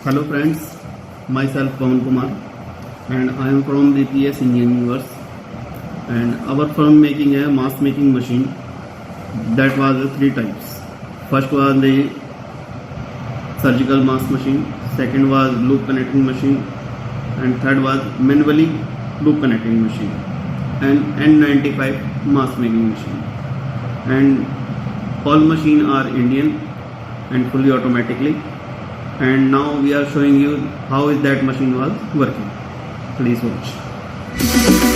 Hello friends, myself Pawan Kumar and I am from BPS Engineering Works, and our firm making a mask making machine that was three types. First was the surgical mask machine, second was loop connecting machine, and third was manually loop connecting machine, and N95 mask making machine. And all machine are Indian and fully automatically. And now we are showing you how is that machine was working. Please watch.